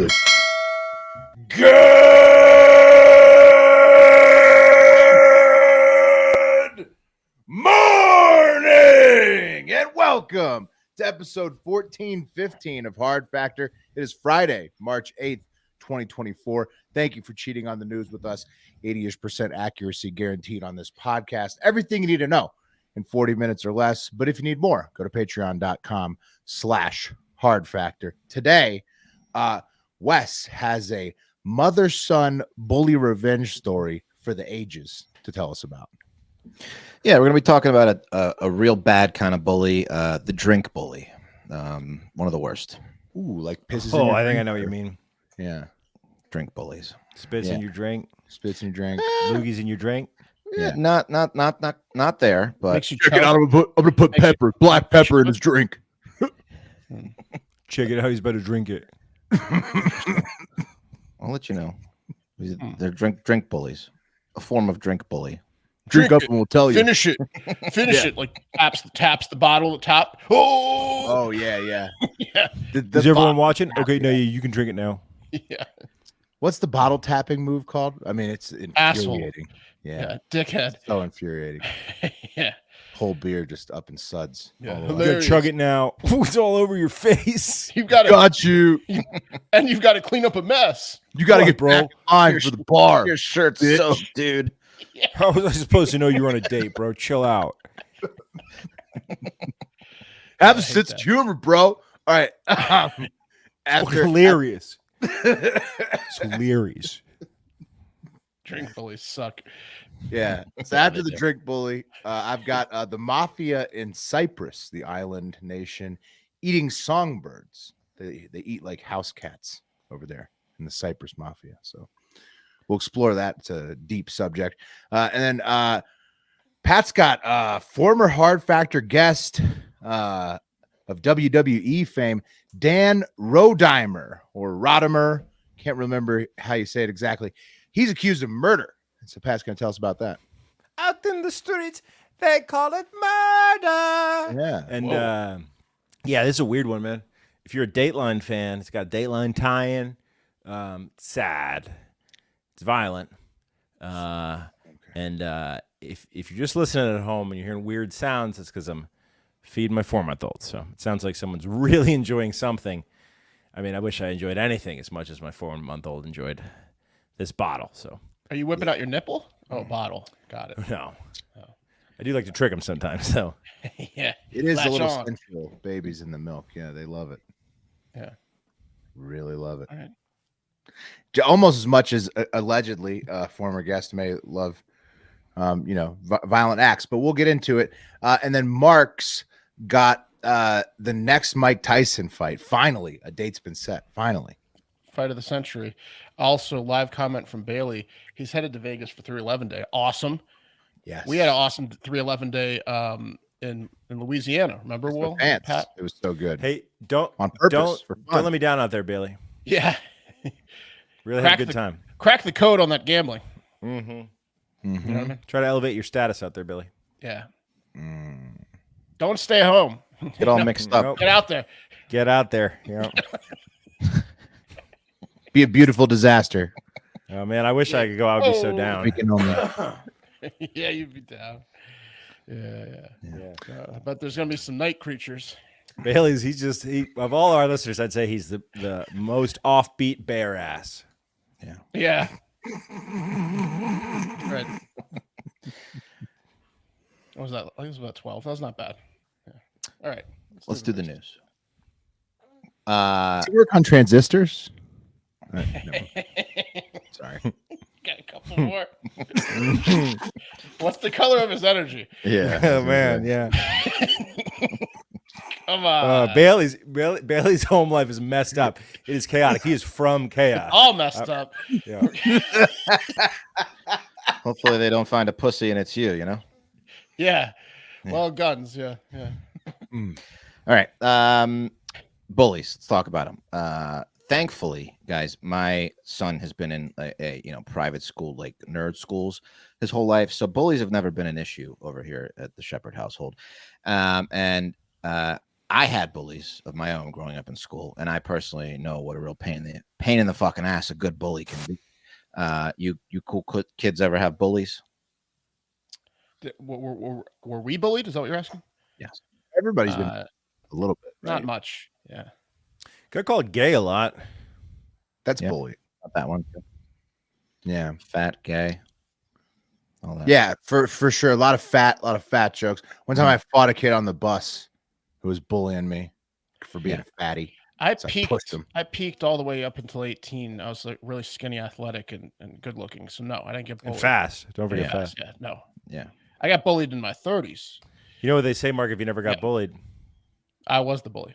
good. Good morning and welcome to episode 1415 of Hard Factor. It is Friday, March 8th, 2024. Thank you for cheating on the news with us. 80% accuracy guaranteed on this podcast. Everything you need to know in 40 minutes or less. But if you need more, go to patreon.com/Hard Factor. Today, Wes has a mother-son bully revenge story for the ages to tell us about. Yeah, we're going to be talking about a real bad kind of bully, the drink bully, one of the worst. Ooh, like pisses. Oh, I think I know what you mean. Yeah, drink bullies. Spits in your drink, spits in your drink, loogies in your drink. Yeah, not there, but Makes you check it out. I'm gonna put pepper, black pepper in his drink. Check it out. He's about to drink it. I'll let you know. They're drink bullies, a form of drink bully. Drink up and we'll tell you. Finish it. Finish it. Like taps the bottle at the top. Oh yeah. Yeah. Is everyone watching? Okay, no, you can drink it now. Yeah. What's the bottle tapping move called? I mean, it's infuriating. Yeah, Dickhead. So infuriating. Yeah. Whole beer just up in suds. Yeah. all the way. You gotta Hilarious. chug it now. It's all over your face. You've got to, Got you. and you've got to clean up a mess. You got to Come on, get bro. back in line for the bar. Your shirt's bitch. so, dude. How was I supposed to know you were on a date, bro? Chill out. Have a hate sense of that. humor, bro. All right. After Hilarious. It's hilarious. Drink bullies suck. Yeah. So after the drink bully, I've got the mafia in Cyprus, the island nation, eating songbirds. They eat like house cats over there in the Cyprus mafia. So we'll explore that. It's a deep subject. And then Pat's got former Hard Factor guest of WWE fame, Dan Rodimer or Rodimer. Can't remember how you say it exactly. He's accused of murder. So Pat's going to tell us about that. Out in the streets, they call it murder. Yeah. And yeah, this is a weird one, man. If you're a Dateline fan, it's got a Dateline tie-in. Sad. It's violent. And if you're just listening at home and you're hearing weird sounds, it's because I'm feeding my 4-month-old. So it sounds like someone's really enjoying something. I mean, I wish I enjoyed anything as much as my 4-month-old enjoyed this bottle. So Are you whipping out your nipple? Oh, bottle. Got it. no, I do like to trick them sometimes. So Yeah. It is Latch a little on. sensual. Babies in the milk. Yeah, they love it. Yeah. Really love it. All right. Almost as much as allegedly former guest may love, violent acts. But we'll get into it. And then Mark's got the next Mike Tyson fight. Finally, a date's been set. Finally. Fight of the century. Also, live comment from Bailey. He's headed to Vegas for 311 Day. Awesome. Yes. We had an awesome 311 Day in Louisiana. Remember, Will? pants. Pat? It was so good. hey, don't On purpose, for fun. don't let me down out there, Bailey. Yeah. Really Crack have a good the- time. Crack the code on that gambling. Mm-hmm. Mhm. You know what I mean? Try to elevate your status out there, Billy. Yeah. Mm. Don't stay home. Get all mixed up. Nope. Get out there. Get out there. Yeah. Be a beautiful disaster. Oh man, I wish I could go. I would be so Oh. down. We can only. Yeah, you'd be down. Yeah. Yeah. But there's gonna be some night creatures. Bailey's he of all our listeners, I'd say he's the most offbeat bear ass. Yeah. Right. What was that? I think it was about 12. That was not bad. Yeah. All right. Let's do the news. Does he work on transistors? No. Sorry. Got a couple more. What's the color of his energy? Yeah. Oh man, yeah. Come on. Bailey's home life is messed up. It is chaotic. He is from chaos. All messed up. Yeah. Hopefully they don't find a pussy and it's you, you know? Yeah. Well, guns. Yeah. All right. Bullies. Let's talk about them. Thankfully, guys, my son has been in a private school, like nerd schools, his whole life. So bullies have never been an issue over here at the Shepherd household. And I had bullies of my own growing up in school, and I personally know what a real pain in the fucking ass a good bully can be. You cool kids ever have bullies? Were we bullied? Is that what you're asking? Yes. Everybody's been a little bit. Right? Not much. Yeah. Got called gay a lot. That's Yep. bully. Not that one. Yeah. Fat, gay. All that. Yeah, for sure. A lot of fat jokes. One time I fought a kid on the bus who was bullying me for being a fatty. I So peaked. him. I peaked all the way up until 18. I was like really skinny, athletic, and good looking. So no, I didn't get bullied. And fast. Don't forget Yeah. fast. Yeah, no. Yeah. I got bullied in my 30s. You know what they say, Mark? If you never got Yeah. bullied, I was the bully.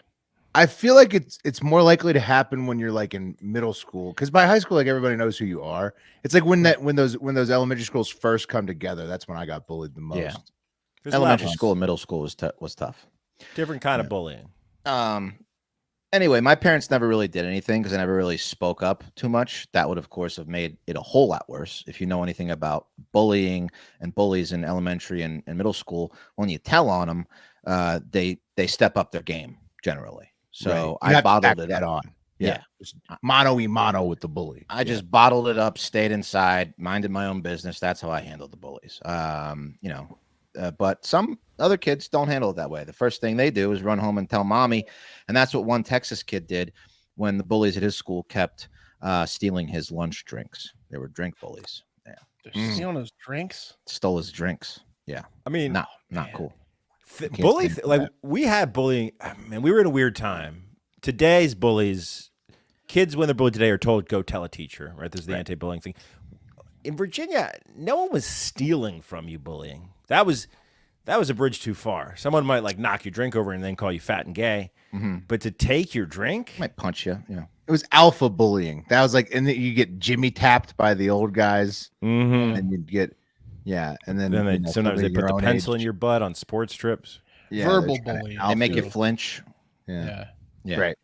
I feel like it's more likely to happen when you're like in middle school, because by high school, like everybody knows who you are. It's like when those elementary schools first come together. That's when I got bullied the most. Yeah. there's Elementary levels. school and middle school was tough. Different kind of Yeah. bullying. Anyway, my parents never really did anything because I never really spoke up too much. That would, of course, have made it a whole lot worse. If you know anything about bullying and bullies in elementary and middle school, when you tell on them, they step up their game generally. So Right. You I have to bottled back it that up. on. Yeah. Just mano with the bully. I just bottled it up, stayed inside, minded my own business. That's how I handled the bullies. But some other kids don't handle it that way. The first thing they do is run home and tell mommy. And that's what one Texas kid did when the bullies at his school kept stealing his lunch drinks. They were drink bullies. Yeah. They're stealing his drinks. Stole his drinks. Yeah. I mean, Not man. cool. bully, stand for like that. we had bullying, man, we were in a weird time. Today's bullies, kids when they're bullied today are told, go tell a teacher, right? There's the anti-bullying thing. In Virginia, no one was stealing from you bullying. That was a bridge too far. Someone might like knock your drink over and then call you fat and gay. Mm-hmm. But to take your drink, Might punch you. Yeah. It was alpha bullying. That was like, and then you get Jimmy tapped by the old guys, and you'd get, and then then you know, sometimes they somebody put your the own pencil age. in your butt on sports trips. Yeah, Verbal they're kinda bullying. alpha They make you bullying. flinch. Yeah. Yeah. Right.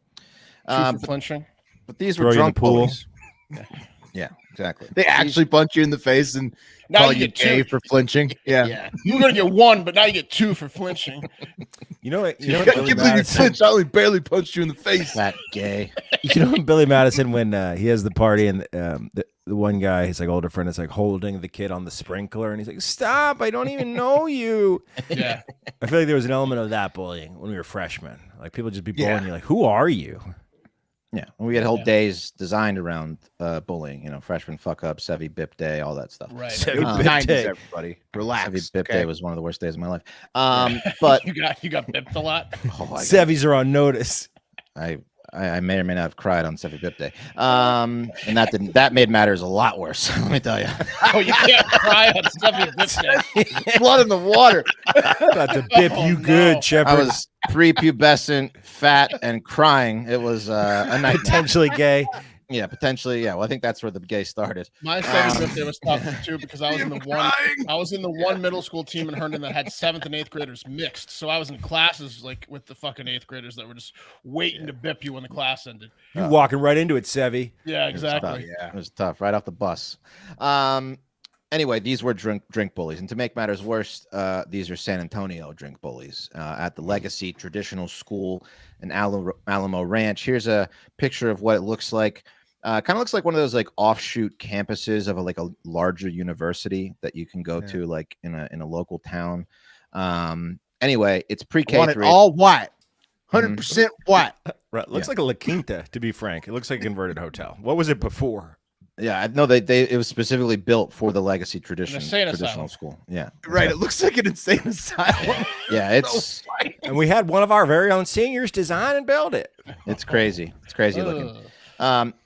True for flinching. But these Throw were you in the drunk pool. bullies. Yeah, exactly. They actually punch you in the face and Now call you you get gay two. for flinching. Yeah. You were gonna get one, but now you get two for flinching. You know what? You know I what can't Billy believe you Madison, flinched. I only barely punched you in the face. Fat gay. you know Billy Madison when he has the party and the one guy, his like older friend, is like holding the kid on the sprinkler and he's like, "Stop! I don't even know you." Yeah. I feel like there was an element of that bullying when we were freshmen. Like people just be bullying Yeah. you, like, "Who are you?" Yeah, and we had whole days designed around bullying. You know, freshman fuck up, Sevy Bip Day, all that stuff. Right. Sevy It was Bip 90s, Day. everybody. Relax. Sevy Bip okay? Day was one of the worst days of my life. But you got bipped a lot. Sevies are on notice. I may or may not have cried on Sevy Bip Day, and that made matters a lot worse. Let me tell you. Oh, you can't cry on stuff you bipped. blood in the water. About to bip Oh, you no. good, Shepard. I was prepubescent, fat, and crying. It was a nightmare. potentially gay. Yeah, potentially. Yeah. Well, I think that's where the gay started. My second birthday was tough too because I was in the one middle school team in Herndon that had 7th and 8th graders mixed. So I was in classes like with the fucking 8th graders that were just waiting to bip you when the class ended. You walking right into it, Sevy. Yeah, Tough. exactly. It was tough, right off the bus. Anyway, these were drink bullies, and to make matters worse, these are San Antonio drink bullies at the Legacy Traditional School in Alamo Ranch. Here's a picture of what it looks like. Kind of looks like one of those like offshoot campuses of a larger university that you can go to like in a local town. Anyway, it's pre-K Want it 3. all white. 100% white. Right. Looks like a La Quinta, to be frank. It looks like a converted hotel. What was it before? Yeah, I know it was specifically built for the Legacy insane traditional asylum. school. Yeah, Right. It looks like an insane asylum. yeah, it's And we had one of our very own seniors design and build it. it's crazy. It's crazy looking.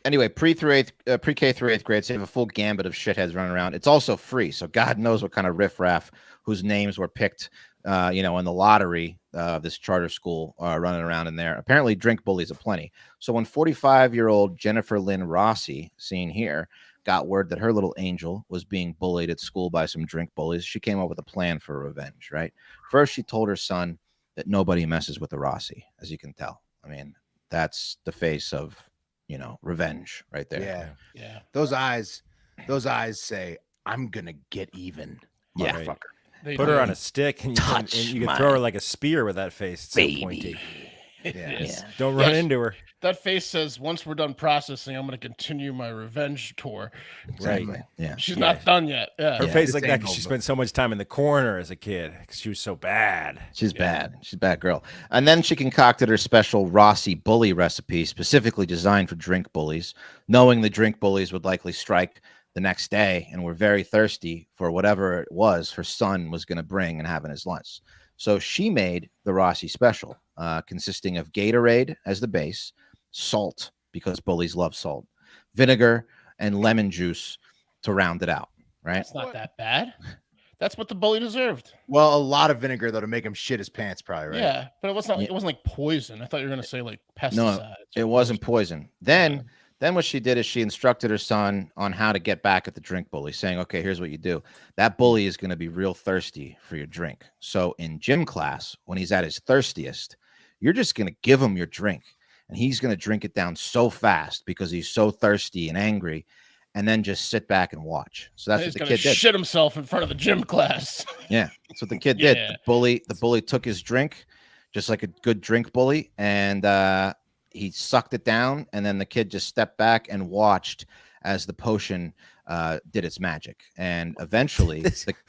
Anyway, pre-K through 8th grade, so you have a full gambit of shitheads running around. It's also free, so God knows what kind of riffraff whose names were picked, in the lottery of this charter school running around in there. Apparently, drink bullies aplenty. So when 45-year-old Jennifer Lynn Rossi, seen here, got word that her little angel was being bullied at school by some drink bullies, she came up with a plan for revenge. Right, first she told her son that nobody messes with the Rossi, as you can tell. I mean, that's the face of revenge right there. Yeah. Yeah. Those eyes say, I'm going to get even. Yeah. Motherfucker. They Put do. her on a stick and you can throw her like a spear with that face. It's so pointy. Yes. Don't run into her. That face says, once we're done processing, I'm going to continue my revenge tour. Exactly. Yeah. She's not done yet. Yeah. Her face like that Disabled, because she spent so much time in the corner as a kid because she was so bad. She's bad. She's a bad girl. And then she concocted her special Rossi bully recipe specifically designed for drink bullies, knowing the drink bullies would likely strike the next day and were very thirsty for whatever it was her son was going to bring and have in his lunch. So she made the Rossi special, consisting of Gatorade as the base, salt, because bullies love salt, vinegar, and lemon juice to round it out, right? It's not that bad. That's what the bully deserved. Well, a lot of vinegar though to make him shit his pants, probably, right? Yeah, but it wasn't like poison. I thought you were going to say like pesticides. No, it wasn't poison. Then what she did is she instructed her son on how to get back at the drink bully, saying, okay, here's what you do. That bully is going to be real thirsty for your drink. So in gym class, when he's at his thirstiest, you're just going to give him your drink. And he's going to drink it down so fast because he's so thirsty and angry, and then just sit back and watch. So that's what the kid did. Shit himself in front of the gym class. Yeah, that's what the kid did. The bully took his drink, just like a good drink bully, and he sucked it down. And then the kid just stepped back and watched as the potion did its magic. And eventually,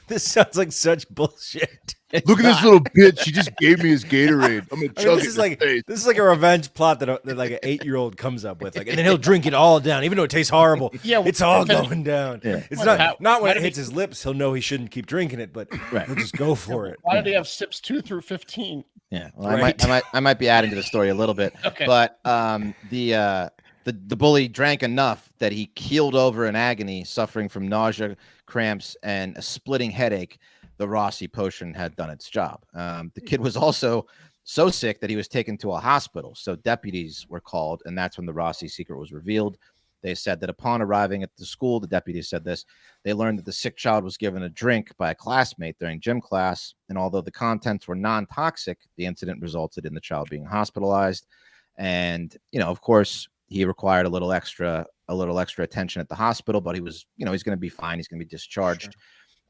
this sounds like such bullshit. Look at this little bitch. She just gave me his Gatorade. I'm gonna chug it. This is like a revenge plot that like an 8-year-old comes up with, like, and then he'll drink it all down, even though it tastes horrible. Yeah, it's all going down. Yeah. It's not when it hits his lips. He'll know he shouldn't keep drinking it, but he'll just go for it. Why did he have sips 2 through 15? Yeah, well, I might be adding to the story a little bit, but the bully drank enough that he keeled over in agony, suffering from nausea, cramps, and a splitting headache. The Rossi potion had done its job. The kid was also so sick that he was taken to a hospital. So deputies were called, and that's when the Rossi secret was revealed. They said that upon arriving at the school, the deputies said this, they learned that the sick child was given a drink by a classmate during gym class, and although the contents were non-toxic, the incident resulted in the child being hospitalized. And, of course, he required a little extra attention at the hospital, but he was, he's going to be fine. He's going to be discharged.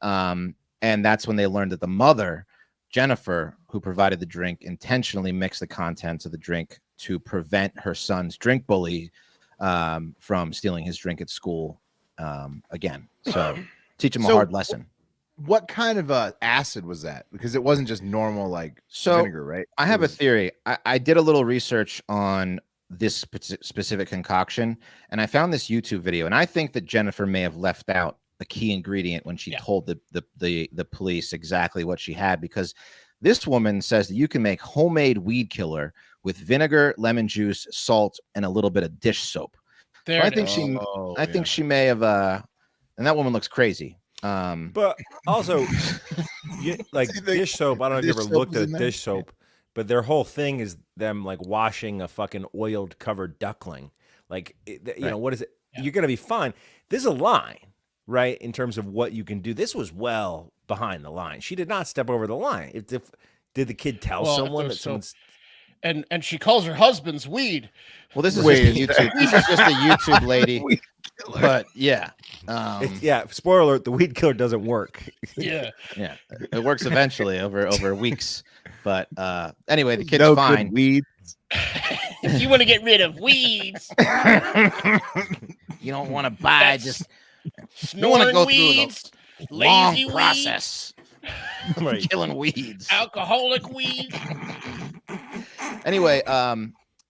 Sure. And that's when they learned that the mother, Jennifer, who provided the drink, intentionally mixed the contents of the drink to prevent her son's drink bully from stealing his drink at school again. So teach him a hard lesson. What kind of acid was that? Because it wasn't just normal vinegar, right? I have a theory. I did a little research on this specific concoction, and I found this YouTube video, and I think that Jennifer may have left out a key ingredient when she told the police exactly what she had, because this woman says that you can make homemade weed killer with vinegar, lemon juice, salt, and a little bit of dish soap. So I think she may have and that woman looks crazy. But also dish soap, I don't know if you ever looked at dish soap, but their whole thing is them like washing a fucking oiled covered duckling. Like, what is it? Yeah. You're going to be fine. There's a line, right, in terms of what you can do. This was well behind the line. She did not step over the line. Did the kid tell someone that someone's... And she calls her husband's weed. Well, this is just a YouTube. This is just a YouTube lady. But yeah, spoiler alert: the weed killer doesn't work. Yeah. It works eventually over weeks. But anyway, the kid's fine. Weeds. If you want to get rid of weeds, you don't want to buy just. You want to go weeds, through the long process. Right. Killing weeds, alcoholic weeds. Anyway,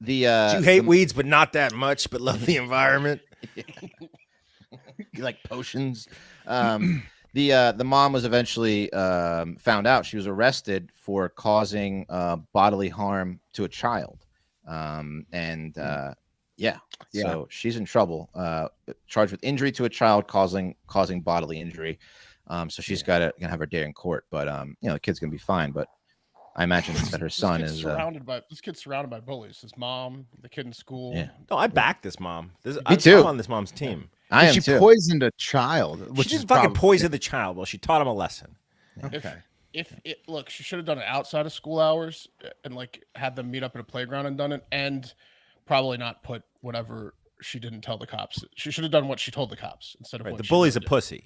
you hate weeds, but not that much, but love the environment. You like potions. The mom was eventually found out. She was arrested for causing bodily harm to a child, so she's in trouble. Charged with injury to a child, causing bodily injury. So she's gonna have her day in court, but the kid's gonna be fine. But I imagine that her son is this kid's surrounded by bullies. His mom, the kid in school. Yeah. No, I back this mom. Me too. I'm on this mom's team. I am she too. Poisoned a child. She just fucking poisoned the child. Well, she taught him a lesson. Okay. Look, she should have done it outside of school hours and had them meet up at a playground and done it, and probably not put whatever she didn't tell the cops. She should have done what she told the cops instead of what the bully's a did. pussy.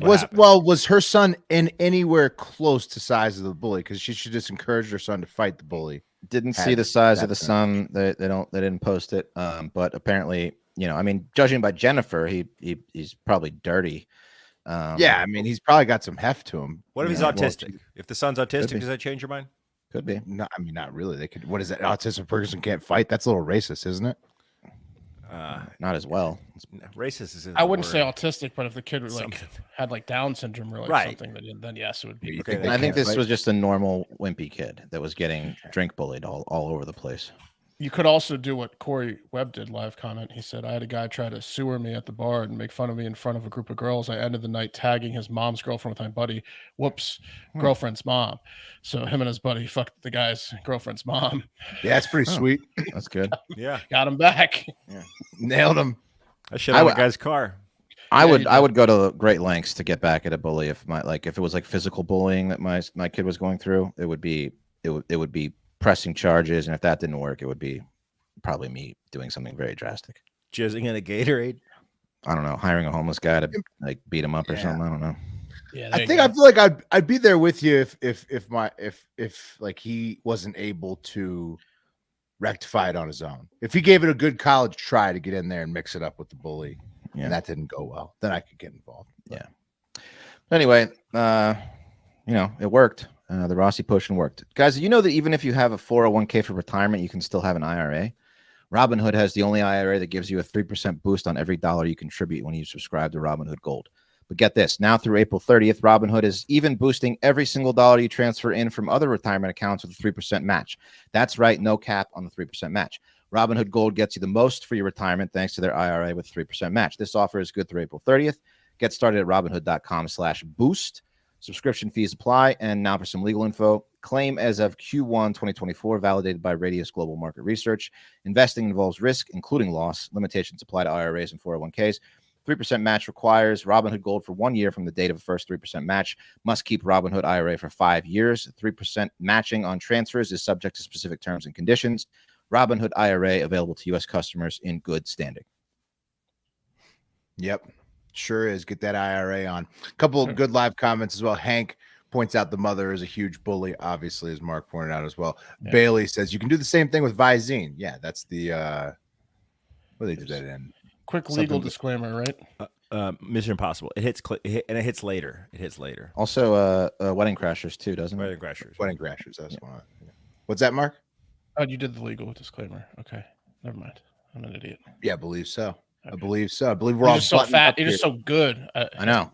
Was her son in anywhere close to size of the bully? Because she should just encourage her son to fight the bully. Didn't see the size of the sun. They didn't post it. But apparently, I mean, judging by Jennifer, he's probably dirty. Yeah, I mean, he's probably got some heft to him. What if he's autistic? If the son's autistic, does that change your mind? Could be. No, I mean, not really. They could. What is that? Autistic person can't fight? That's a little racist, isn't it? Not as well. Racist is. I wouldn't say autistic, but if the kid had like Down syndrome or something, then yes, it would be. Okay, I think this was just a normal wimpy kid that was getting drink bullied all over the place. You could also do what Corey Webb did, live comment. He said, I had a guy try to sewer me at the bar and make fun of me in front of a group of girls. I ended the night tagging his mom's girlfriend with my buddy. Whoops, girlfriend's mom. So him and his buddy fucked the guy's girlfriend's mom. Yeah, that's pretty sweet. That's good. Yeah. Got him back. Yeah. Nailed him. I shit on a guy's car. I would go to great lengths to get back at a bully if it was like physical bullying that my kid was going through. It would be pressing charges, and if that didn't work, it would be probably me doing something very drastic. Jizzing in a Gatorade. I don't know, hiring a homeless guy to like beat him up or something. I don't know. Yeah, I feel like I'd be there with you if like he wasn't able to rectify it on his own. If he gave it a good college try to get in there and mix it up with the bully, and that didn't go well, then I could get involved. Yeah. Anyway, it worked. The Rossi potion worked. Guys, you know that even if you have a 401k for retirement, you can still have an IRA? Robinhood has the only IRA that gives you a 3% boost on every dollar you contribute when you subscribe to Robinhood Gold. But get this, now through April 30th, Robinhood is even boosting every single dollar you transfer in from other retirement accounts with a 3% match. That's right, no cap on the 3% match. Robinhood Gold gets you the most for your retirement thanks to their IRA with 3% match. This offer is good through April 30th. Get started at robinhood.com/boost. Subscription fees apply. And now for some legal info. Claim as of Q1 2024, validated by Radius Global Market Research. Investing involves risk, including loss. Limitations apply to IRAs and 401ks. 3% match requires Robinhood Gold for 1 year from the date of the first 3% match. Must keep Robinhood IRA for 5 years. 3% matching on transfers is subject to specific terms and conditions. Robinhood IRA available to U.S. customers in good standing. Yep. Sure is. Get that IRA on. A couple of good live comments as well. Hank points out the mother is a huge bully, obviously, as Mark pointed out as well. Yeah. Bailey says you can do the same thing with Visine. Yeah, that's the what they do that in. Quick legal disclaimer, right? Mission Impossible. It hits and it hits later. It hits later. Also, Wedding Crashers too, doesn't it? Wedding Crashers. Wedding Crashers. That's one. Yeah. What's that, Mark? Oh, you did the legal disclaimer. Okay, never mind. I'm an idiot. Yeah, I believe so. Okay. I believe so. I believe we're all just so fat. You're just so good. I know.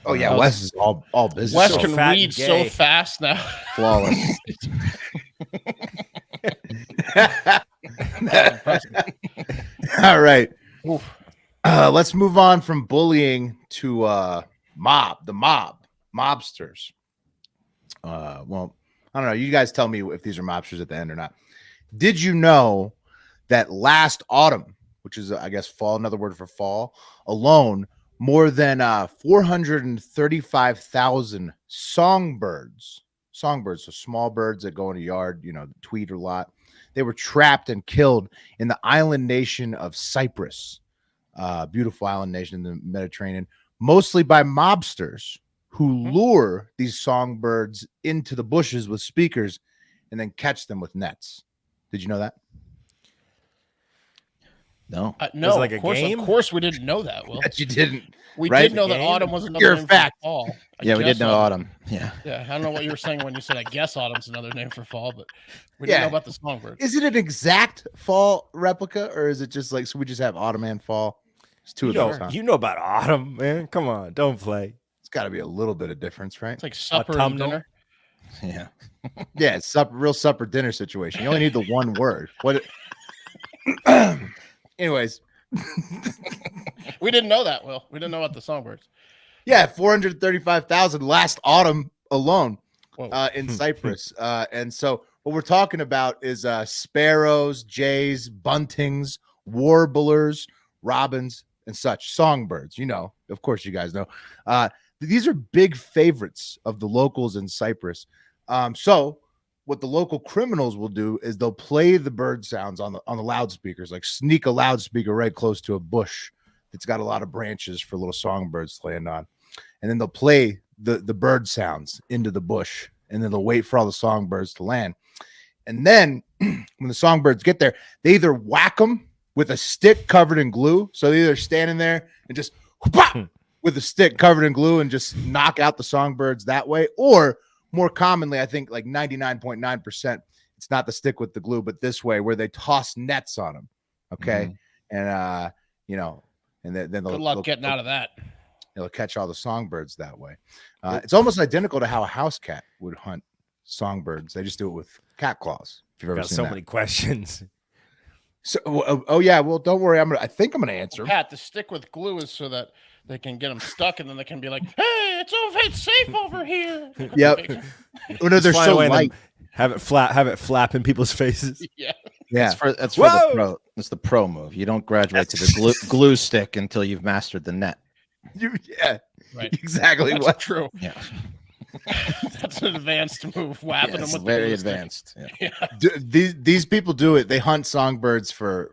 Oh yeah, Wes is all business. Wes so can read so fast now. Flawless. All right. Let's move on from bullying to mobsters. Well, I don't know. You guys tell me if these are mobsters at the end or not. Did you know that last autumn, which is, I guess, fall, another word for fall, alone, more than 435,000 songbirds, so small birds that go in a yard, tweet a lot, they were trapped and killed in the island nation of Cyprus, beautiful island nation in the Mediterranean, mostly by mobsters who lure these songbirds into the bushes with speakers and then catch them with nets. Did you know that? No. No, like of course we didn't know that, Will. That you didn't. We right? did know that autumn was another name for fall. Yeah, we did know autumn. Yeah. Yeah, I don't know what you were saying when you said I guess autumn's another name for fall, but we didn't know about the songbird. Is it an exact fall replica, or is it just like, so we just have autumn and fall? It's two of those. Huh? You know about autumn, man. Come on, don't play. It's got to be a little bit of difference, right? It's like supper and dinner. Yeah. Yeah, it's real supper dinner situation. You only need the one word. What? Anyways. We didn't know that, Will. We didn't know about the songbirds. Yeah, 435,000 last autumn alone in Cyprus. And so what we're talking about is sparrows, jays, buntings, warblers, robins, and such. Songbirds, of course you guys know. These are big favorites of the locals in Cyprus. So what the local criminals will do is they'll play the bird sounds on the loudspeakers, like sneak a loudspeaker right close to a bush that's got a lot of branches for little songbirds to land on. And then they'll play the bird sounds into the bush, and then they'll wait for all the songbirds to land. And then when the songbirds get there, they either whack them with a stick covered in glue. So they're either standing there and just with a stick covered in glue and just knock out the songbirds that way. Or more commonly, I think like 99.9%, it's not the stick with the glue, but this way where they toss nets on them. Okay. And, and then good luck getting out of that. They'll catch all the songbirds that way. It's almost identical to how a house cat would hunt songbirds. They just do it with cat claws. If you've ever Got seen so that. many questions. So, oh yeah. Well, don't worry. I think I'm going to answer. Pat, the stick with glue is so that they can get them stuck, and then they can be like, "Hey, it's safe over here." Yep. Oh, no, they're Fly so away and then light. Have it flap in people's faces. Yeah. Yeah. That's for the pro. It's the pro move. You don't graduate to the glue stick until you've mastered the net. Yeah. Right. Exactly. That's What? true. Yeah. That's an advanced move. Whapping them It's with very the glue stick. advanced. Yeah. Yeah. These people do it. They hunt songbirds for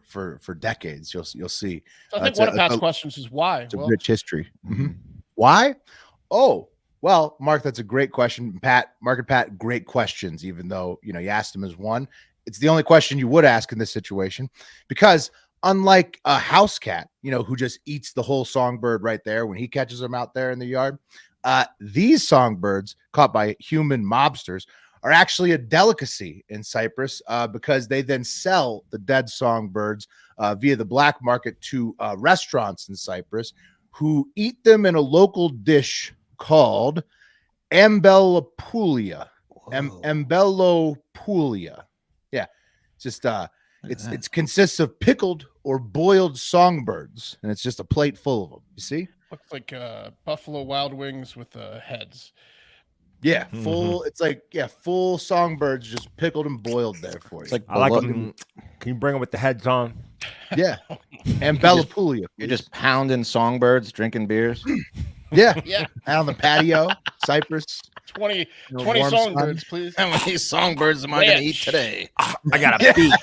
decades. You'll see. So I think one of Pat's questions is why. It's a rich history. Why? Oh, well, Mark, that's a great question. Mark and Pat, great questions. Even though you asked them as one, it's the only question you would ask in this situation, because unlike a house cat, who just eats the whole songbird right there when he catches them out there in the yard, these songbirds caught by human mobsters are actually a delicacy in Cyprus because they then sell the dead songbirds via the black market to restaurants in Cyprus, who eat them in a local dish called ambelopoulia. Ambelopoulia. Yeah, it's just it consists of pickled or boiled songbirds, and it's just a plate full of them. You see? Looks like Buffalo Wild Wings with heads. Yeah, full. It's like full songbirds just pickled and boiled there for you. It's like I like them. Can you bring them with the heads on? Yeah, ambelopoulia. You're just pounding songbirds, drinking beers. Yeah, Yeah. out on the patio, Cyprus. 20 warm songbirds, please. How many songbirds am I going to eat today? I got a beak.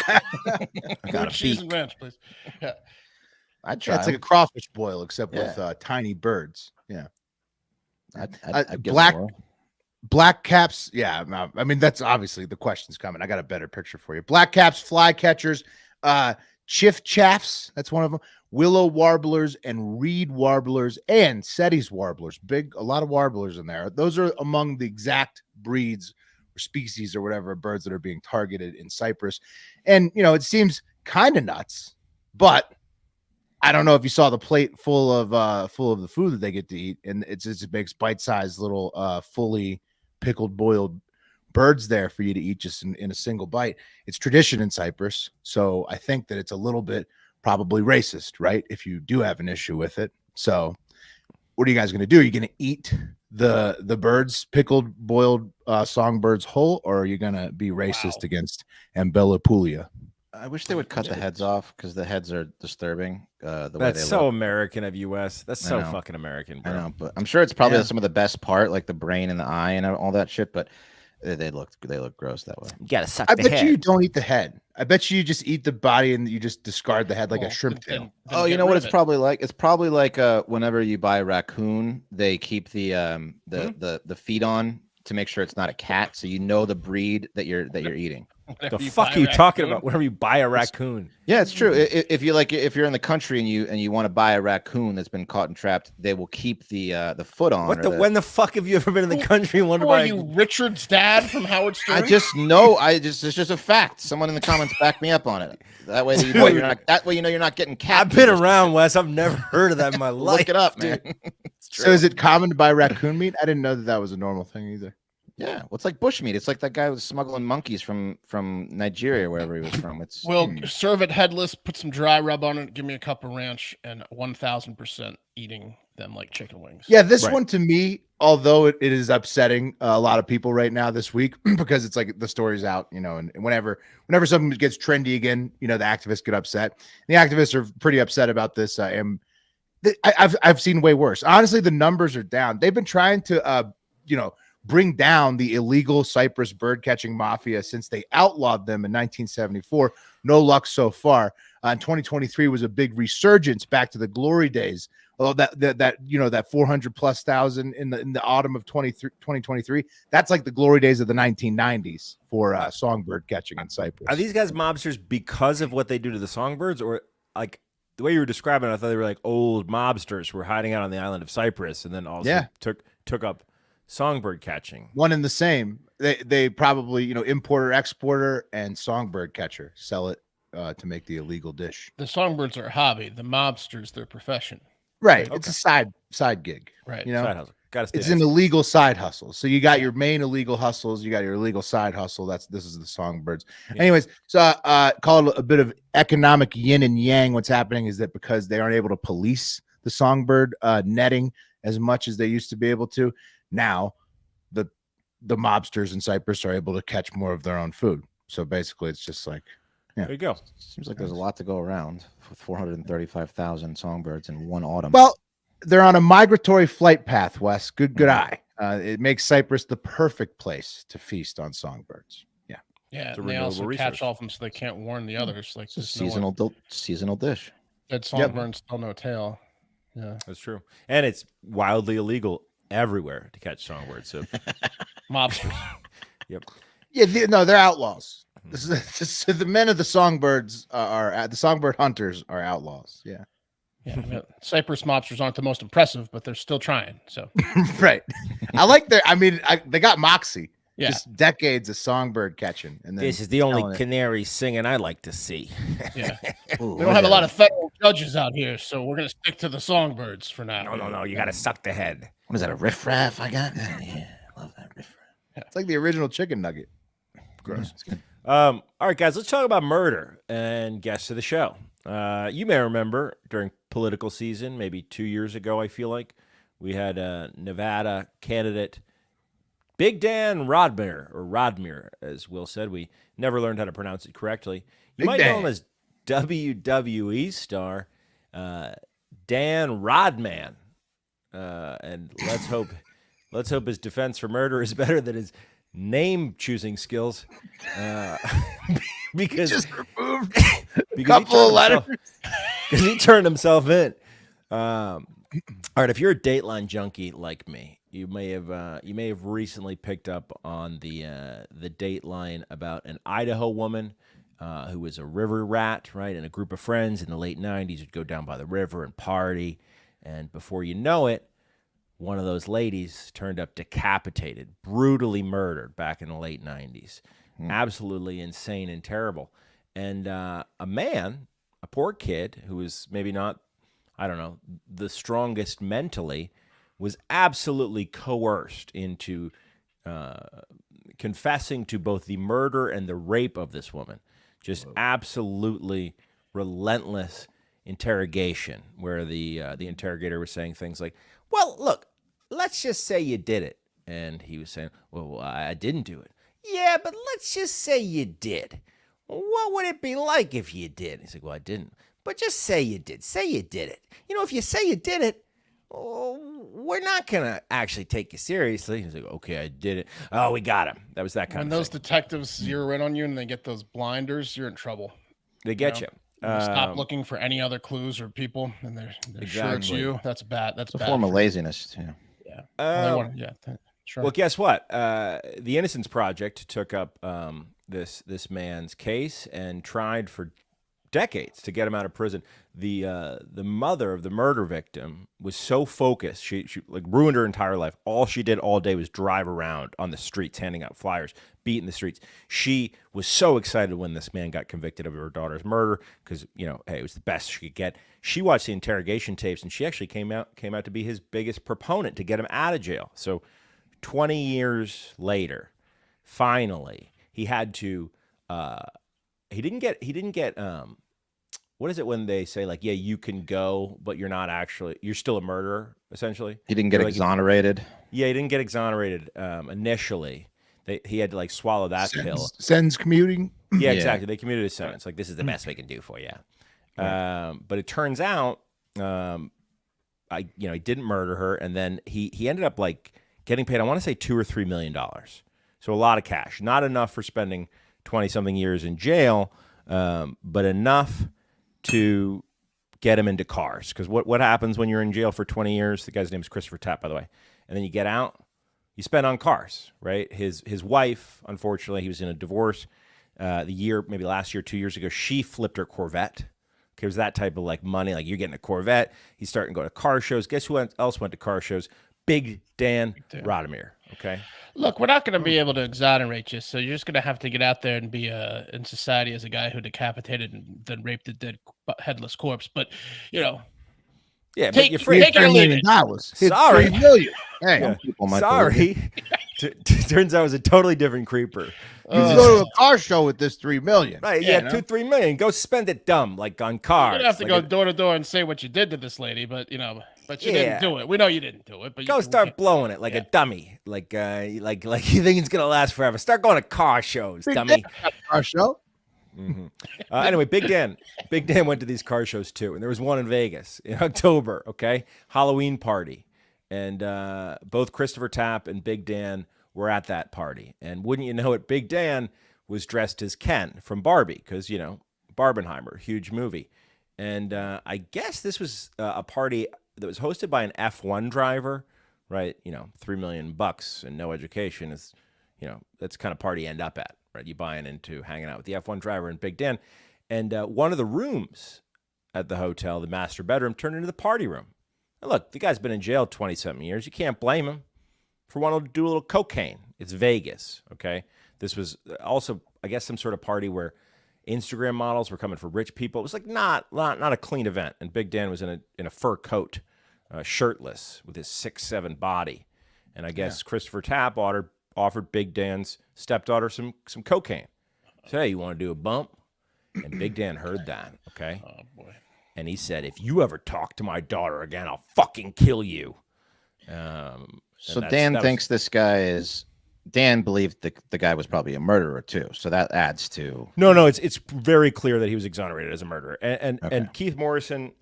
I got a Cheese beak. and ranch, please. Yeah. I'd try. It's like a crawfish boil, except Yeah. with tiny birds. Yeah, I'd give black more. black caps. Yeah, no, I mean that's obviously the question's coming. I got a better picture for you. Black caps, fly catchers, chiff chaffs. That's one of them. Willow warblers and reed warblers and Setti's warblers. A lot of warblers in there. Those are among the exact breeds or species or whatever birds that are being targeted in Cyprus. And it seems kind of nuts, but I don't know if you saw the plate full of the food that they get to eat, and it makes bite-sized little fully pickled boiled birds there for you to eat just in a single bite. It's tradition in Cyprus, so I think that it's a little bit probably racist, right? If you do have an issue with it. So what are you guys going to do? Are you going to eat the birds, pickled, boiled songbirds whole, or are you going to be racist against ambelopoulia? I wish they would cut the heads off because the heads are disturbing. The way That's they so look. American of US. That's so know. fucking American, bro. I know, but I'm sure it's probably Yeah. some of the best part, like the brain and the eye and all that shit. But they look gross that way. You gotta suck I the bet head. you don't eat the head. I bet you just eat the body and you just discard the head like a shrimp tail. Oh, you know what it's probably like? It's probably like whenever you buy a raccoon, they keep the feet on to make sure it's not a cat, so you know the breed that you're eating. The fuck are you talking about? Whenever you buy a raccoon, Yeah, it's true. If you're in the country and you want to buy a raccoon that's been caught and trapped, they will keep the foot on. when the fuck have you ever been in the country and wondered Who why? are you, Richard's dad from Howard Stern? I just know. It's just a fact. Someone in the comments back me up on it. That way you know you're not. That way you know you're not getting cat. I've been around, Wes. I've never heard of that in my life. Look it up, man. It's true. So is it common to buy raccoon meat? I didn't know that was a normal thing either. Yeah, well, it's like bushmeat. It's like that guy who was smuggling monkeys from Nigeria, wherever he was from. It's We'll serve it headless, put some dry rub on it, give me a cup of ranch, and 1,000% eating them like chicken wings. Yeah, this Right. one to me, although it is upsetting a lot of people right now this week because it's like the story's out, and whenever something gets trendy again, the activists get upset. The activists are pretty upset about this. I've seen way worse. Honestly, the numbers are down. They've been trying to, bring down the illegal Cyprus bird catching mafia since they outlawed them in 1974. No luck so far. And 2023 was a big resurgence back to the glory days. Although that 400,000+ in the autumn of 2023, that's like the glory days of the 1990s for songbird catching in Cyprus. Are these guys mobsters because of what they do to the songbirds, or like the way you were describing it, I thought they were like old mobsters who were hiding out on the island of Cyprus and then also took up songbird catching? One and the same. They probably, importer, exporter, and songbird catcher sell it to make the illegal dish. The songbirds are a hobby. The mobsters, their profession. Right. Okay. It's a side gig. Right. Side hustle. Got to stay. It's an illegal side hustle. So you got your main illegal hustles, you got your illegal side hustle. This is the songbirds. Yeah. Anyways, so call it a bit of economic yin and yang. What's happening is that because they aren't able to police the songbird netting as much as they used to be able to, now the mobsters in Cyprus are able to catch more of their own food. So basically, it's just like, there you go. Seems like there's a lot to go around with 435,000 songbirds in one autumn. Well, they're on a migratory flight path, Wes. Good eye. It makes Cyprus the perfect place to feast on songbirds. Yeah. Yeah, and they also catch all of them so they can't warn the others. Like it's a seasonal dish. That songbird still no tail. Yeah, that's true. And it's wildly illegal everywhere to catch songbirds. So mobsters. Yep. Yeah, they're outlaws. This is the men of the songbirds the songbird hunters are outlaws. Yeah. Yeah. Cyprus mobsters aren't the most impressive, but they're still trying. So right. I like they got moxie. Yeah. Just decades of songbird catching. And then this is the only canary singing I like to see. Yeah. Ooh, we don't have a lot of federal judges out here, so we're gonna stick to the songbirds for now. No. You gotta suck the head. What is that, a riffraff I got? Yeah, I love that riffraff. Yeah. It's like the original chicken nugget. Gross. Yeah, all right, guys, let's talk about murder and guests of the show. You may remember during political season, maybe 2 years ago, I feel like, we had a Nevada candidate, Big Dan Rodimer, as Will said. We never learned how to pronounce it correctly. You might know him as WWE star Dan Rodman. And let's hope his defense for murder is better than his name choosing skills, because he just removed a couple of letters because he turned himself in. All right, if you're a Dateline junkie like me, you may have recently picked up on the Dateline about an Idaho woman who was a river rat, right? And a group of friends in the late 90s would go down by the river and party, and before you know it, one of those ladies turned up decapitated, brutally murdered back in the late 90s. Absolutely insane and terrible. And a poor kid who was maybe not, I don't know, the strongest mentally, was absolutely coerced into confessing to both the murder and the rape of this woman. Just absolutely relentless interrogation, where the interrogator was saying things like, well, look, let's just say you did it. And he was saying, well, I didn't do it. Yeah, but let's just say you did. What would it be like if you did? He's like, well, I didn't. But just say you did. Say you did it. If you say you did it, we're not going to actually take you seriously. He's like, okay, I did it. Oh, we got him. That was that kind of thing. When those detectives zero in on you and they get those blinders, you're in trouble. They get you. Stop looking for any other clues or people, and they're sure it's you. That's bad. That's a bad form of laziness. Yeah. Sure. Well, guess what? The Innocence Project took up this man's case and tried for decades to get him out of prison. The mother of the murder victim was so focused, she like ruined her entire life. All she did all day was drive around on the streets, handing out flyers, beating the streets. She was so excited when this man got convicted of her daughter's murder because, hey, it was the best she could get. She watched the interrogation tapes, and she actually came out to be his biggest proponent to get him out of jail. So 20 years later, finally, he had to he didn't get what is it when they say, like, yeah, you can go, but you're still a murderer, essentially? He didn't get exonerated. Yeah, he didn't get exonerated initially. He had to, like, swallow that pill. Sentence commuting? Yeah, exactly. They commuted his sentence. Like, this is the best we can do for you. But it turns out, he didn't murder her, and then he ended up, like, getting paid, I want to say $2 or $3 million. So a lot of cash. Not enough for spending 20-something years in jail, but enough to get him into cars. Because what happens when you're in jail for 20 years? The guy's name is Christopher Tapp, by the way. And then you get out, you spend on cars, right? His wife, unfortunately, he was in a divorce maybe last year, 2 years ago, she flipped her Corvette. Okay, it was that type of like money, like you're getting a Corvette. He's starting to go to car shows. Guess who else went to car shows? Big Dan Rodimer. Okay. Look, we're not going to be able to exonerate you, so you're just going to have to get out there and be in society as a guy who decapitated and then raped a dead headless corpse. But yeah, take, but you're free. take it or leave it. Sorry. $3 million. Hey, People might Sorry. Turns out it was a totally different creeper. you can go to a car show with this $3 million. Right, yeah, $2-3 million. Go spend it dumb, like on cars. You're gonna have to like go door to door and say what you did to this lady, but you didn't do it. We know you didn't do it, but go start blowing it like a dummy, like you think it's gonna last forever. Start going to car shows, dummy. Car show. Anyway, Big Dan went to these car shows too, and there was one in Vegas in October. Okay, Halloween party, and both Christopher Tapp and Big Dan were at that party. And wouldn't you know it, Big Dan was dressed as Ken from Barbie, because Barbenheimer, huge movie. And I guess this was a party that was hosted by an F1 driver, right? $3 million and no education is, that's the kind of party you end up at, right? You buying into hanging out with the F1 driver and Big Dan. And one of the rooms at the hotel, the master bedroom, turned into the party room. And look, the guy's been in jail 20-something years. You can't blame him for wanting to do a little cocaine. It's Vegas, okay? This was also, I guess, some sort of party where Instagram models were coming for rich people. It was like not a clean event. And Big Dan was in a fur coat, shirtless, with his 6'7" body. And I guess Christopher Tapp offered Big Dan's stepdaughter some cocaine. So, hey, you want to do a bump? And Big Dan heard that, okay? Oh, boy. And he said, if you ever talk to my daughter again, I'll fucking kill you. So Dan thinks this guy is. Dan believed the guy was probably a murderer too. So that adds to. No, it's very clear that he was exonerated as a murderer. And Keith Morrison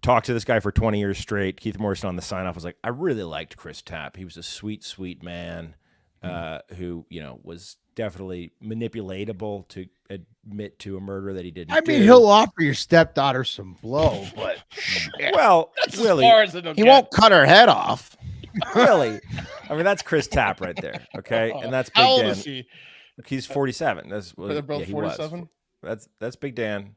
talked to this guy for 20 years straight. Keith Morrison on the sign off was like, I really liked Chris Tapp. He was a sweet, sweet man who was definitely manipulatable to admit to a murder that he didn't. I mean, he'll offer your stepdaughter some blow, but well, That's Willie, as far as it'll he get. won't cut her head off. Willie. I mean, that's Chris Tapp right there, okay? And that's Big How old Dan. is he? He's 47. They're both he was. 47. That's Big Dan.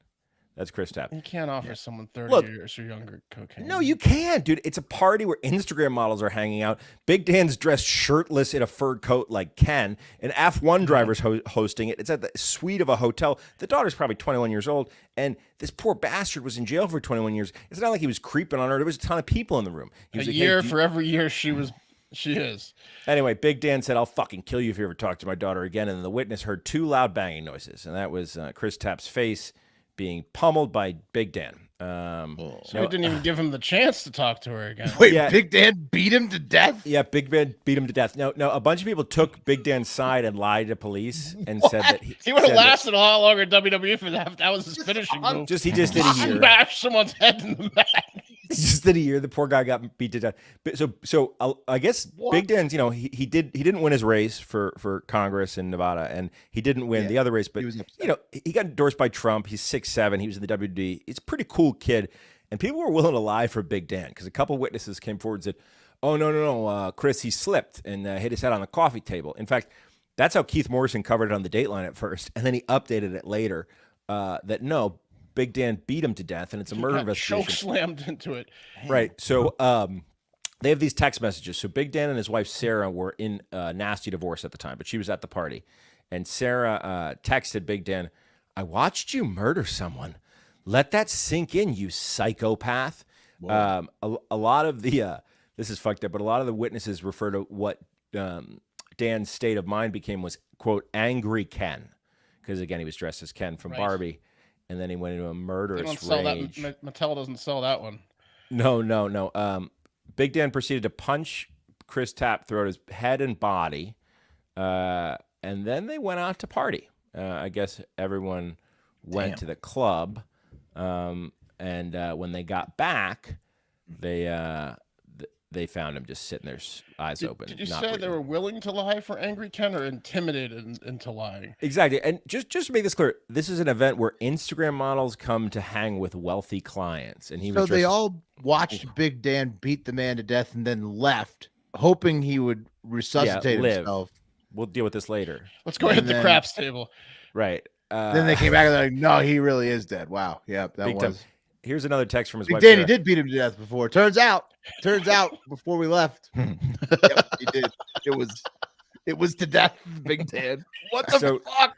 That's Chris Tapp. You can't offer someone 30 Look, years or younger cocaine. No, you can't, dude. It's a party where Instagram models are hanging out. Big Dan's dressed shirtless in a fur coat like Ken. An F1 driver's hosting it. It's at the suite of a hotel. The daughter's probably 21 years old, and this poor bastard was in jail for 21 years. It's not like he was creeping on her. There was a ton of people in the room. He was A like, year hey, for every year she is. Anyway, Big Dan said, I'll fucking kill you if you ever talk to my daughter again. And the witness heard two loud banging noises, and that was Chris Tapp's face being pummeled by Big Dan. So he didn't even give him the chance to talk to her again. wait, Yeah. Big Dan beat him to death? Yeah, Big Dan beat him to death. No, a bunch of people took Big Dan's side and lied to police and said that He would have said that- lasted a lot longer in WWE for that. That was his finishing move. he just did a year. Smash someone's head in the back. Just did a year. The poor guy got beat to death. But so I guess Big Dan's, he didn't win his race for Congress in Nevada, and he didn't win the other race. But he was upset. he got endorsed by Trump. He's 6'7". He was in the WD. He's a pretty cool kid, and people were willing to lie for Big Dan because a couple witnesses came forward and said, "Oh no, Chris, he slipped and hit his head on the coffee table." In fact, that's how Keith Morrison covered it on the Dateline at first, and then he updated it later that no. Big Dan beat him to death, and it's a murder investigation. Choke slammed into it. Right. So they have these text messages. So Big Dan and his wife Sarah were in a nasty divorce at the time, but she was at the party. And Sarah texted Big Dan, I watched you murder someone. Let that sink in, you psychopath. A lot of the, this is fucked up, but a lot of the witnesses refer to what Dan's state of mind became was, quote, angry Ken. Because, again, he was dressed as Ken from Barbie. And then he went into a murderous They don't sell rage. that. Mattel doesn't sell that one. No. Big Dan proceeded to punch Chris Tapp throughout his head and body, and then they went out to party. I guess everyone went to the club, and when they got back, they they found him just sitting there, eyes open. Did you not say they breathing. were willing to lie for Angry Ken or intimidated into lying? Exactly. And just to make this clear, this is an event where Instagram models come to hang with wealthy clients. And he was So they dressed- all watched Big Dan beat the man to death and then left, hoping he would resuscitate live. himself. We'll deal with this later. Let's go hit And the then- craps table. Right. Then they came back and they're like, no, he really is dead. Wow. Yep, that Big time. was. Here's another text from his Big wife. Danny Sarah. did beat him to death before. Turns out before we left. Yep, he did. It was to death, Big Dan. What the So- fuck?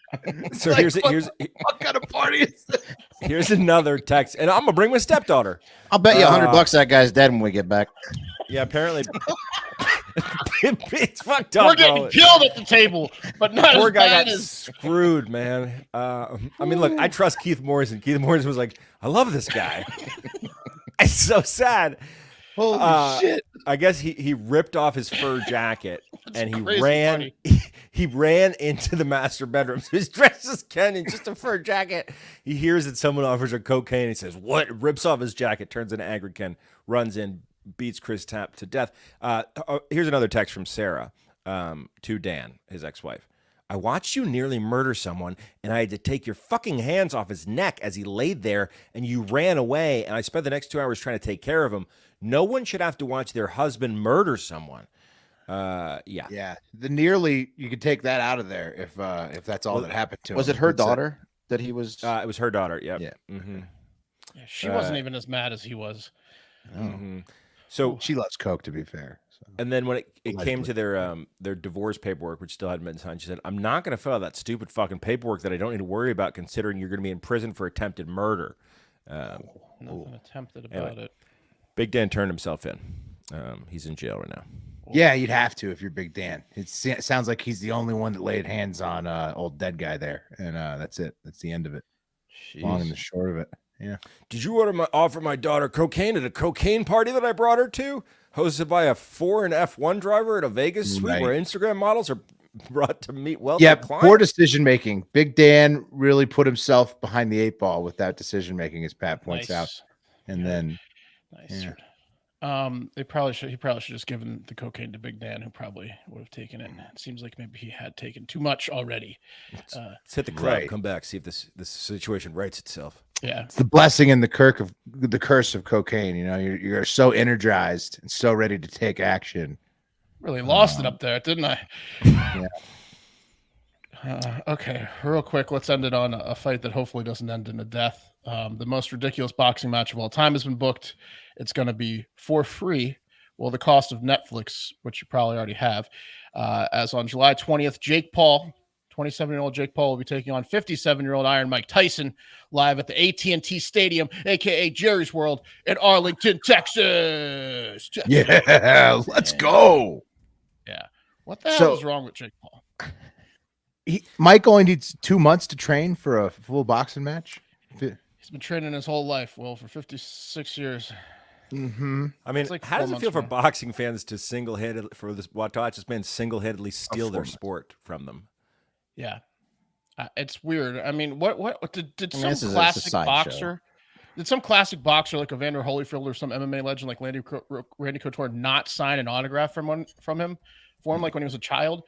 So Like, here's what kind of party is this? here's another text, and I'm gonna bring my stepdaughter. I'll bet you $100 that guy's dead when we get back. Yeah, apparently it's fucked up. We're getting bro. killed at the table, but not Poor as guy bad got as screwed, man. I mean, look, I trust Keith Morrison. Keith Morrison was like, I love this guy. It's so sad. Holy shit. I guess he ripped off his fur jacket and he crazy ran. funny. He ran into the master bedroom. So he's dressed as Ken in just a fur jacket. He hears that someone offers her cocaine. He says, "What?" Rips off his jacket, turns into angry Ken, runs in, beats Chris Tapp to death. Here's another text from Sarah to Dan, his ex-wife. I watched you nearly murder someone, and I had to take your fucking hands off his neck as he laid there, and you ran away, and I spent the next 2 hours trying to take care of him. No one should have to watch their husband murder someone. Yeah. The nearly, you could take that out of there if that's all that happened to him. Was it her It's a- daughter that he was? It was her daughter. Yep. Yeah. Mm-hmm. Yeah, she wasn't even as mad as he was. Mm-hmm. So, She loves coke, to be fair. So. and then when it came Allegedly. to their divorce paperwork, which still hadn't been signed, she said, "I'm not going to fill out that stupid fucking paperwork that I don't need to worry about, considering you're going to be in prison for attempted murder." Nothing attempted about it. Big Dan turned himself in. He's in jail right now. Yeah, you'd have to if you're Big Dan. It sounds like he's the only one that laid hands on old dead guy there, and that's it. That's the end of it. Long and the short of it. Yeah. Did you offer my daughter cocaine at a cocaine party that I brought her to, hosted by a foreign F1 driver at a Vegas suite Right. where Instagram models are brought to meet wealthy Yeah, clients? poor decision making. Big Dan really put himself behind the 8 ball with that decision making, as Pat points out. And then Nice. Yeah. He probably should just given the cocaine to Big Dan, who probably would have taken it. It seems like maybe he had taken too much already. Let's hit the club, Right. come back, see if this situation rights itself. Yeah. it's the blessing and the curse of cocaine. You know, you're so energized and so ready to take action. Really lost it up there, didn't I? Yeah. Okay, real quick, let's end it on a fight that hopefully doesn't end in a death. The most ridiculous boxing match of all time has been booked. It's going to be for free. Well, the cost of Netflix, which you probably already have. As on July 20th, Jake Paul, 27-year-old Jake Paul, will be taking on 57-year-old Iron Mike Tyson live at the AT&T Stadium, a.k.a. Jerry's World, in Arlington, Texas. Yeah, let's go. Yeah. What the hell So- is wrong with Jake Paul? Mike only needs 2 months to train for a full boxing match. He's been training his whole life, Will, for 56 years. Mm-hmm. I mean, It's like how 4 does it months feel for from now. boxing fans to watch this man single-handedly steal their 4 months. sport from them? Yeah. It's weird. I mean, what did I mean, some this is a classic sideshow. boxer, did some classic boxer like Evander Holyfield or some MMA legend like Randy Couture not sign an autograph for him like when he was a child?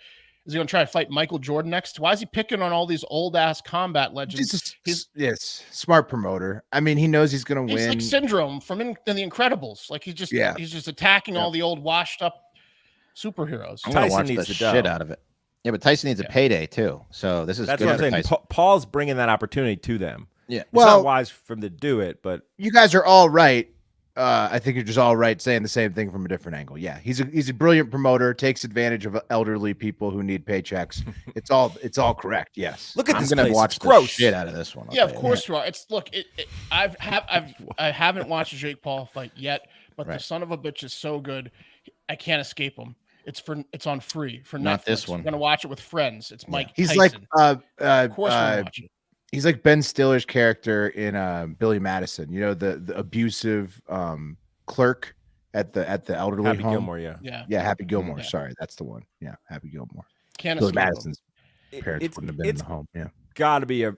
Is he going to try to fight Michael Jordan next? Why is he picking on all these old ass combat legends? Yes, smart promoter. I mean, he knows he's going to He's win. like Syndrome from in the Incredibles. Like he's just attacking all the old washed up superheroes. I'm gonna Tyson watch needs the the dough. shit out of it. Yeah, but Tyson needs a payday too. So this is That's good what I'm for saying. Tyson. Paul's bringing that opportunity to them. Yeah. It's Well- not wise for him to do it, but You guys are all right. I think you're just all right saying the same thing from a different angle. Yeah, he's a brilliant promoter, takes advantage of elderly people who need paychecks. It's all correct. Yes. look at I'm this gonna place. watch It's the gross. shit out of this one. I'll Yeah, tell of you course you are. It's look, I haven't watched a Jake Paul fight yet, but the Right. son of a bitch is so good, I can't escape him. It's on free for Not Netflix. this one. I'm gonna watch it with friends. It's Mike He's Tyson. like of course we'll watch it. he's like Ben Stiller's character in Billy Madison. You know, the abusive clerk at the elderly Happy home. Gilmore, yeah. Yeah, Happy Gilmore. Yeah. Sorry, that's the one. Yeah, Happy Gilmore. Can't Billy escape him. Madison's parents wouldn't have been in It's the home. Yeah. got to be a.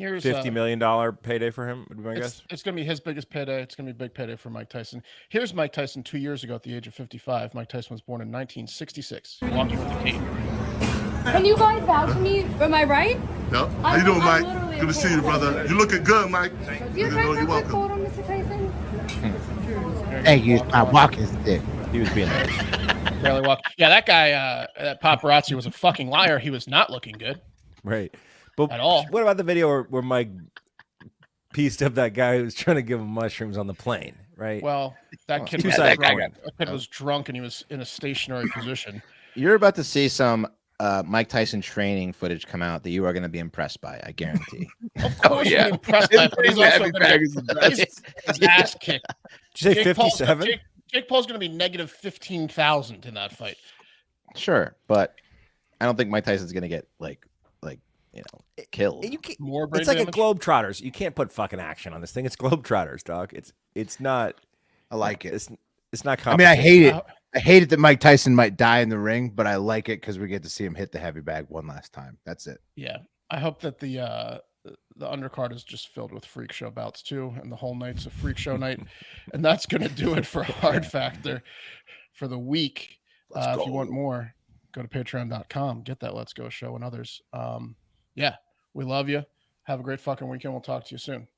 Here's $50 million payday for him, would be my guess. It's going to be his biggest payday. It's going to be a big payday for Mike Tyson. Here's Mike Tyson 2 years ago at the age of 55. Mike Tyson was born in 1966, walking with a cane. Can you guys vouch for me? Am I right? Yep. How you doing, Mike? Good to see you, brother. You looking good, Mike. Do you guys have a photo, Mr. Tyson? Thank you. My walking stick. He was being nice. Barely walk. Yeah, that guy, that paparazzi was a fucking liar. He was not looking good. Right. But at all. What about the video where Mike pieced up that guy who was trying to give him mushrooms on the plane, right? Well, that kid was drunk and he was in a stationary position. You're about to see some Mike Tyson training footage come out that you are going to be impressed by, I guarantee. Of course, you're impressed by it, but he's also going to his ass kicked. Did you say 57? Jake Paul's going to be negative 15,000 in that fight. Sure, but I don't think Mike Tyson's going to get killed. It's like a Globetrotters. You can't put fucking action on this thing. It's Globetrotters, dog. It's not. I like it. It's not. I mean, I hate it. I hate it that Mike Tyson might die in the ring, but I like it because we get to see him hit the heavy bag one last time. That's it. Yeah, I hope that the undercard is just filled with freak show bouts too, and the whole night's a freak show night, and that's gonna do it for Hard Factor for the week. If you want more, go to patreon.com. Get that Let's Go show and others. Yeah, we love you. Have a great fucking weekend. We'll talk to you soon.